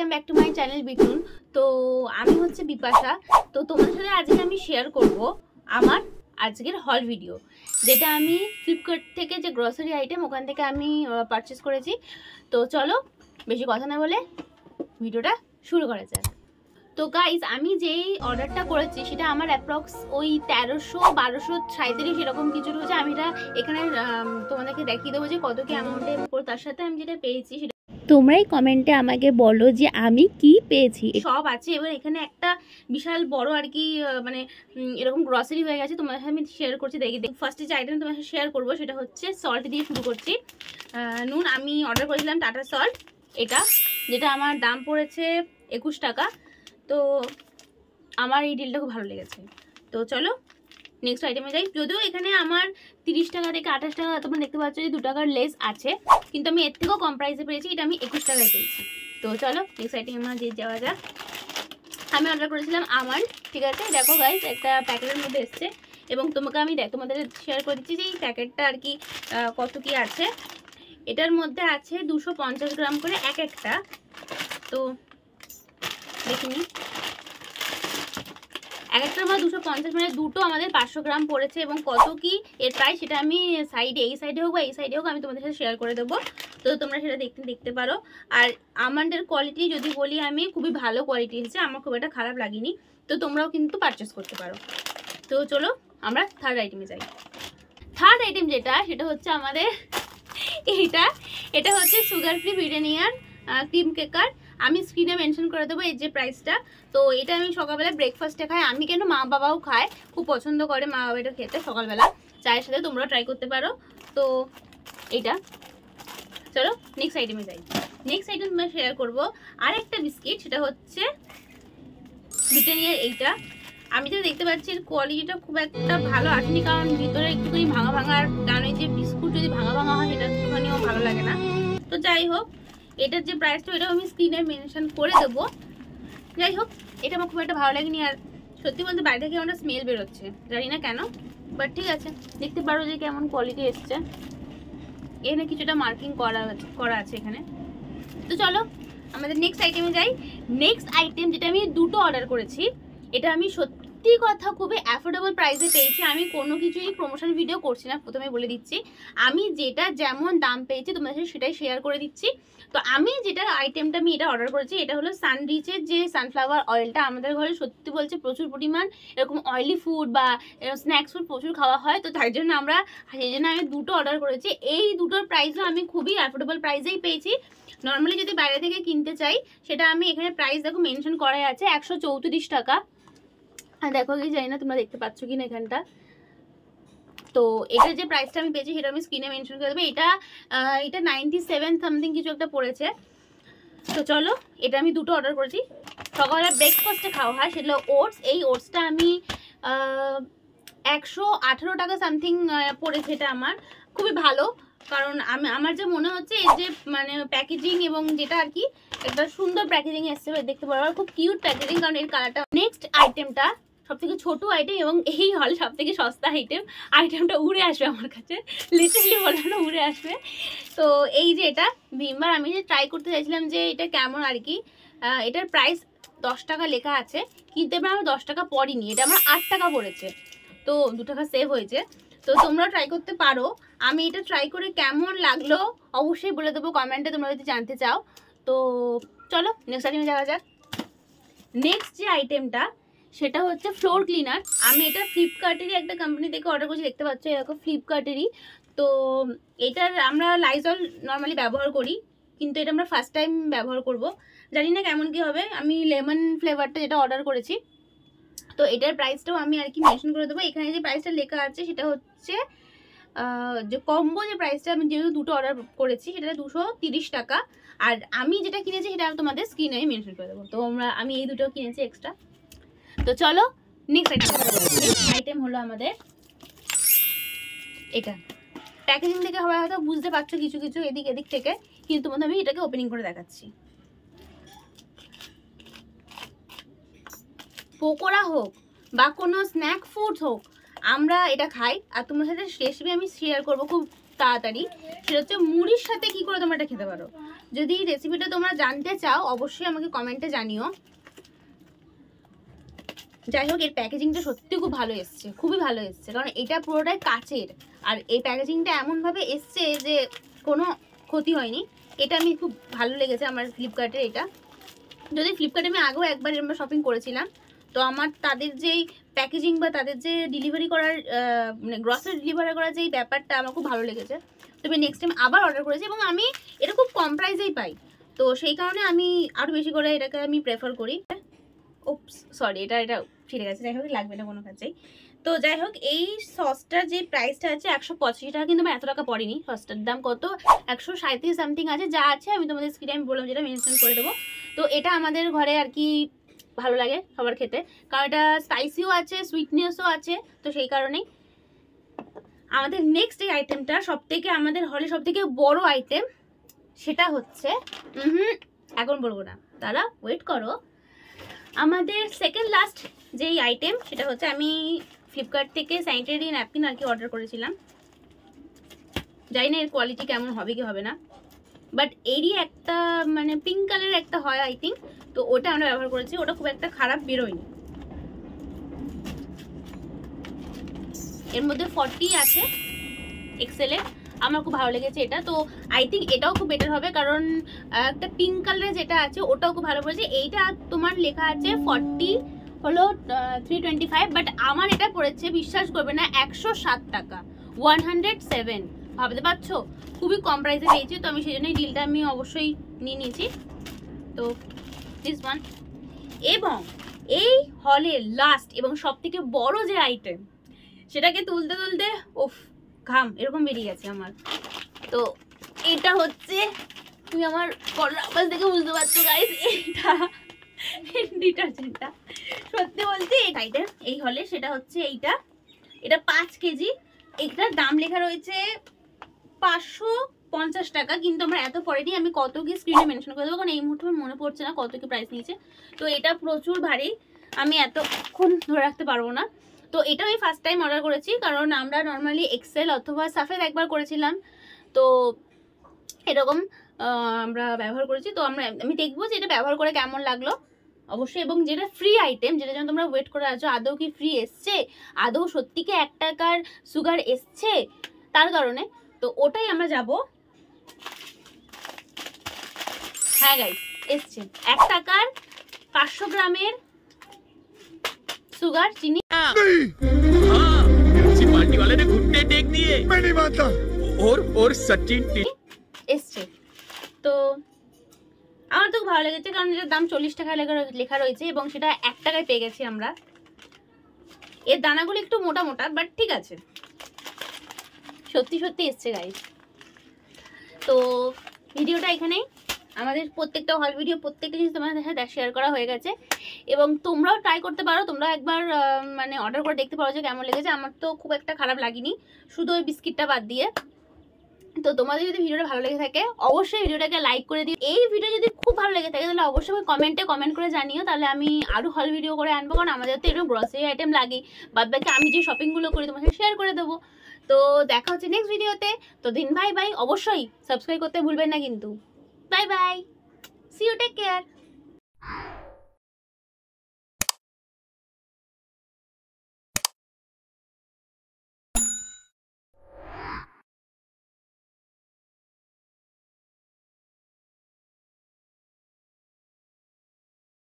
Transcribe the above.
Welcome back to my channel বিটুন। তো আমি হচ্ছে বিপাশা। তো তোমাদের সাথে আজকে আমি শেয়ার করব আমার আজকের হল ভিডিও, যেটা আমি ফ্লিপকার্ট থেকে যে গ্রসারি আইটেম ওখান থেকে আমি পারচেস করেছি। তো চলো বেশি কথা না বলে ভিডিওটা শুরু করা যাক। তো গাইজ, আমি যেই অর্ডারটা করেছি সেটা আমার অ্যাপ্রক্স ওই 1300-1237 এরকম কিছু রয়েছে। আমি এটা এখানে তোমাদেরকে দেখিয়ে দেবো যে কত কি অ্যামাউন্টের উপর। তার সাথে আমি যেটা পেয়েছি সেটা তোমরাই কমেন্টে আমাকে বলো যে আমি কি পেয়েছি। সব আছে। এবার এখানে একটা বিশাল বড় আর কি মানে এরকম গ্রসারি হয়ে গেছে, তোমার সাথে আমি শেয়ার করছি। দেখি ফার্স্টে যে আইটেম তোমার সাথে শেয়ার করবো সেটা হচ্ছে সল্ট দিয়ে শুরু করছি। নুন আমি অর্ডার করেছিলাম টাটা সল্ট, এটা যেটা আমার দাম পড়েছে 21 টাকা। তো আমার এই ডিলটা খুব ভালো লেগেছে। তো চলো নেক্সট আইটেমে যাই। যদিও এখানে আমার 30 টাকা থেকে 28 টাকা তোমরা দেখতে পাচ্ছ যে 2 টাকার লেস আছে, কিন্তু আমি এর থেকেও কম প্রাইসে পেয়েছি। এটা আমি 21 টাকায় পেয়েছি। তো চলো নেক্সট আইটেমে আমরা যাওয়া যাক। আমি অর্ডার করেছিলাম আমন্ড, ঠিক আছে। দেখো গাইস, একটা প্যাকেটের মধ্যে এসছে এবং আমি তোমাদের শেয়ার করে দিচ্ছি যে এই প্যাকেটটা আর কি কত কি আছে। এটার মধ্যে আছে 250 গ্রাম করে এক একটা। তো দেখিনি, এক একটার মধ্যে 250, মানে দুটো আমাদের 500 গ্রাম পড়েছে। এবং কত কি এর প্রাইস সেটা আমি সাইডে, এই সাইডে হোক বা এই সাইডে হোক, আমি তোমাদের সাথে শেয়ার করে দেবো। তো তোমরা সেটা দেখতে পারো। আর আমন্ডের কোয়ালিটি যদি বলি, আমি খুবই ভালো কোয়ালিটি এসেছে, আমার খুব একটা খারাপ লাগেনি। তো তোমরাও কিন্তু পারচেস করতে পারো। তো চলো আমরা থার্ড আইটেমে যাই। থার্ড আইটেম সেটা হচ্ছে আমাদের এটা হচ্ছে সুগার ফ্রি ব্রিটানিয়ার ক্রিম কেকার। আমি স্ক্রিনে মেনশন করে দেবো এই যে প্রাইসটা। তো এটা আমি সকালবেলা ব্রেকফাস্টে খাই, আমি কেন মা বাবাও খায়, খুব পছন্দ করে মা বাবা এটা খেতে সকালবেলা চায়ের সাথে। তোমরাও ট্রাই করতে পারো। তো এইটা চলো নেক্সট আইটেমে যাই। নেক্সট আইটেম আমি শেয়ার করবো আরেকটা বিস্কিট, সেটা হচ্ছে ব্রিটানিয়ার এইটা। আমি তো দেখতে পাচ্ছি এর কোয়ালিটিটা খুব একটা ভালো আসেনি, কারণ ভিতরে একটুখানি ভাঙা ভাঙার কারণে যে বিস্কুট যদি ভাঙা ভাঙা হয় সেটা একটুখানিও ভালো লাগে না। তো যাই হোক, এটার যে প্রাইসটা এটাও আমি স্ক্রিনে মেনশন করে দেবো। যাই হোক, এটা আমার খুব একটা ভালো লাগেনি। আর সত্যি বলতে বাইরে থেকে আমরা স্মেল বেরোচ্ছে, জানি না কেন, বাট ঠিক আছে। দেখতে পারো যে কেমন কোয়ালিটি এসছে। এখানে কিছুটা মার্কিং করা আছে এখানে। তো চলো আমাদের নেক্সট আইটেমে যাই। নেক্সট আইটেম যেটা আমি দুটো অর্ডার করেছি, এটা আমি সত্যি কথা খুবই অ্যাফোর্ডেবল প্রাইসে পেয়েছি। আমি কোনো কিছুই প্রমোশন ভিডিও করছি না, প্রথমে বলে দিচ্ছি। আমি যেটা যেমন দাম পেয়েছি তোমাদের সাথে সেটাই শেয়ার করে দিচ্ছি। তো আমি যেটা আইটেমটা আমি এটা অর্ডার করেছি, এটা হলো সানরিচের যে সানফ্লাওয়ার অয়েলটা। আমাদের ঘরে সত্যি বলছে প্রচুর পরিমাণ এরকম অয়েলি ফুড বা স্ন্যাক্স ফুড প্রচুর খাওয়া হয়। তো তাই জন্য সেই জন্য আমি দুটো অর্ডার করেছি। এই দুটোর প্রাইসও আমি খুবই অ্যাফোর্ডেবল প্রাইসেই পেয়েছি। নর্মালি যদি বাইরে থেকে কিনতে চাই, সেটা আমি এখানে প্রাইস দেখো মেনশন করাই আছে 134 টাকা। আর দেখো কি জানি না তোমরা দেখতে পাচ্ছ কিনা এখানটা। তো এটার যে প্রাইসটা আমি পেয়েছি সেটা আমি স্ক্রিনে মেনশন করে দেবো। এটা 97 সামথিং কিছু একটা পড়েছে। তো চলো, এটা আমি দুটো অর্ডার করেছি। সকালবেলা ব্রেকফাস্টে খাওয়া হয়, সেটা ওটস। এই ওটসটা আমি 118 টাকা সামথিং পড়েছে। এটা আমার খুবই ভালো, কারণ আমার যে মনে হচ্ছে এই যে মানে প্যাকেজিং এবং যেটা আর কি একটা সুন্দর প্যাকেজিং এসছে দেখতে পারো, খুব কিউট প্যাকেজিং, কারণ এর কালারটা। নেক্সট আইটেমটা সব থেকে ছোটো আইটেম এবং এই হল সব থেকে সস্তা আইটেমটা উড়ে আসবে আমার কাছে, লিটারালি বলানো উড়ে আসবে। তো এই যে এটা ভিমবার, আমি যে ট্রাই করতে চাইছিলাম যে এটা কেমন আর কি। এটার প্রাইস 10 টাকা লেখা আছে, কিন্তু এবার আমার 10 টাকা পড়েনি, এটা আমার 8 টাকা পড়েছে। তো 2 টাকা সেভ হয়েছে। তো তোমরা ট্রাই করতে পারো। আমি এটা ট্রাই করে কেমন লাগলো অবশ্যই বলে দেবো কমেন্টে, তোমরা যদি জানতে চাও। তো চলো নেক্সট আইটেমে যাওয়া যাক। নেক্সট যে আইটেমটা সেটা হচ্ছে ফ্লোর ক্লিনার। আমি এটা ফ্লিপকার্টেরই একটা কোম্পানি থেকে অর্ডার করছি, দেখতে পাচ্ছ এরকম ফ্লিপকার্টেরই। তো এটার আমরা লাইজল নর্মালি ব্যবহার করি, কিন্তু এটা আমরা ফার্স্ট টাইম ব্যবহার করব, জানি না কেমন কি হবে। আমি লেমন ফ্লেভারটা যেটা অর্ডার করেছি, তো এটার প্রাইসটাও আমি আর কি মেনশন করে দেবো। এখানে যে প্রাইসটা লেখা আছে সেটা হচ্ছে যে কম্বো যে প্রাইসটা, আমি যেহেতু দুটো অর্ডার করেছি সেটা 230 টাকা। আর আমি যেটা কিনেছি সেটা তোমাদের স্ক্রিনে আমি মেনশন করে দেবো। তো আমি এই দুটো কিনেছি এক্সট্রা। তো চলো নেক্সট আইটেম হলো আমাদের এটা। প্যাকেজিং থেকে হয়তো বুঝতে পারছো কিছু কিছু এদিক থেকে, কিন্তু তোমাদের আমি এটাকে ওপেনিং করে দেখাচ্ছি। পকোড়া হোক বা কোনো স্ন্যাক ফুড হোক, আমরা এটা খাই, আর তোমার সাথে রেসিপি আমি শেয়ার করবো খুব তাড়াতাড়ি। সেটা হচ্ছে মুড়ির সাথে কি করে তোমরা এটা খেতে পারো। যদি রেসিপিটা তোমরা জানতে চাও অবশ্যই আমাকে কমেন্টে জানিও। যাই হোক, এর প্যাকেজিংটা সত্যি খুব ভালো এসছে, খুবই ভালো এসছে, কারণ এটা পুরোটাই কাচের। আর এই প্যাকেজিংটা এমনভাবে এসছে যে কোনো ক্ষতি হয়নি। এটা আমি খুব ভালো লেগেছে আমার ফ্লিপকার্টের এটা। যদি ফ্লিপকার্টে আমি আগেও একবার আমরা শপিং করেছিলাম, তো আমার তাদের যেই প্যাকেজিং বা তাদের যে ডেলিভারি করার মানে গ্রসারি ডেলিভারি করার যেই ব্যাপারটা আমার খুব ভালো লেগেছে। তো আমি নেক্সট টাইম আবার অর্ডার করেছি, এবং আমি এটা খুব কম প্রাইসেই পাই, তো সেই কারণে আমি আরও বেশি করে এটাকে আমি প্রেফার করি। ওপস সরি, এটা ঠিক আছে, যাই হোক লাগবে না কোনো কাজেই। তো যাই হোক, এই সসটার যে প্রাইসটা আছে 185 টাকা, কিন্তু আমার এত টাকা পড়েনি। সসটার দাম কত 137 সামথিং আছে। যা আছে আমি তোমাদের স্ক্রিনে আমি বললাম, যেটা মেনশন করে দেবো। তো এটা আমাদের ঘরে আর কি ভালো লাগে সবার খেতে, কারণ এটা স্পাইসিও আছে, সুইটনেসও আছে, তো সেই কারণেই। আমাদের নেক্সট এই আইটেমটা সবথেকে আমাদের হলে সবথেকে বড় আইটেম, সেটা হচ্ছে এখন বলবো না, তারা ওয়েট করো। আমাদের সেকেন্ড লাস্ট যেই আইটেম, সেটা হচ্ছে আমি ফ্লিপকার্ট থেকে স্যানিটারি ন্যাপকিন আর কি অর্ডার করেছিলাম। জানি না এর কোয়ালিটি কেমন হবে কি হবে না, বাট এরই একটা মানে পিঙ্ক কালারের একটা হয় আই থিঙ্ক, তো ওটা আমরা ব্যবহার করেছি। ওটা খুব একটা খারাপ বেরোয়নি। এর মধ্যে 40 আছে এক্সেলে, আমার খুব ভালো লেগেছে এটা। তো আই থিঙ্ক এটাও খুব বেটার হবে, কারণ একটা পিঙ্ক কালারের যেটা আছে ওটাও খুব ভালো পড়েছে। এইটা তোমার লেখা আছে 40 হলো 325, বাট আমার এটা পড়েছে বিশ্বাস করবে না 107 টাকা, 107। ভাবতে পারছো, খুবই কম প্রাইসে পেয়েছি। তো আমি সেই জন্যই ডিলটা আমি অবশ্যই নিয়ে নিয়েছি। তো দিস ওয়ান। এবং এই হলের লাস্ট এবং সব থেকে বড় যে আইটেম, সেটাকে তুলতে তুলতে ওফ ঘাম এরকম বেরিয়ে গেছে আমার। তো এটা হচ্ছে, তুমি আমার আওয়াজ দেখে বুঝতে পারছো গাইস, এইটা ডিটারজেন্টটা সত্যি বলছি এই আইটেম এই হলে, সেটা হচ্ছে এটা 5 কেজি। এটার দাম লেখা রয়েছে 550 টাকা, কিন্তু আমরা এত পরেনি, আমি কত কি স্ক্রিনে মেনশন করে দেবো, কারণ এই মুহূর্তে আমার মনে পড়ছে না কত কি প্রাইস নিয়েছে। তো এটা প্রচুর ভারী, আমি এতক্ষণ ধরে রাখতে পারবো না। তো এটা আমি ফার্স্ট টাইম অর্ডার করেছি, কারণ আমরা নর্মালি এক্সেল অথবা সাফেদ একবার করেছিলাম, তো এরকম আমরা ব্যবহার করেছি। তো আমি দেখবো যে এটা ব্যবহার করে কেমন লাগলো অবশ্যই। এবং যেটা ফ্রি আইটেম, যেটা যেন তোমরা ওয়েট করে আছো আদৌ কি ফ্রি এসছে, আদৌ সত্যি কি 1 টাকার সুগার এসছে, তার কারণে তো ওটাই আমরা যাব। হ্যাঁ গাইস, এসছে 1 টাকার 500 গ্রামের সুগার চিনি। पार्टी वाले ने घुटने टेक दिए। मैं नहीं मानता। और सचिन এসছে। তো আমার তো ভালো লেগেছে, কারণ এটার দাম 40 টাকা লেখা রয়েছে, এবং সেটা 1 টাকায় পেয়ে গেছি আমরা। এর দানাগুলো একটু মোটা মোটা, বাট ঠিক আছে, সত্যি সত্যি এসছে গাইস। তো ভিডিওটা এখানেই, আমাদের প্রত্যেকটা হল ভিডিও প্রত্যেকটা জিনিস তোমাদের সাথে শেয়ার করা হয়ে গেছে, এবং তোমরাও ট্রাই করতে পারো। তোমরা একবার মানে অর্ডার করে দেখতে পারো যে কেমন লেগেছে। আমার তো খুব একটা খারাপ লাগেনি, শুধু ওই বিস্কিটটা বাদ দিয়ে। তো তোমাদের যদি ভিডিওটা ভালো লেগে থাকে অবশ্যই ভিডিওটাকে লাইক করে দিও। এই ভিডিও যদি খুব ভালো লেগে থাকে তাহলে অবশ্যই কমেন্ট করে জানিও, তাহলে আমি আরও হল ভিডিও করে আনবো, কারণ আমাদের তো এরকম গ্রসারি আইটেম লাগে, বাদ বাকি আমি যে শপিংগুলো করি তোমার সাথে শেয়ার করে দেবো। তো দেখা হচ্ছে নেক্সট ভিডিওতে। তো দিন বাই বাই, অবশ্যই সাবস্ক্রাইব করতে ভুলবেন না কিন্তু। Bye bye, see you, take care.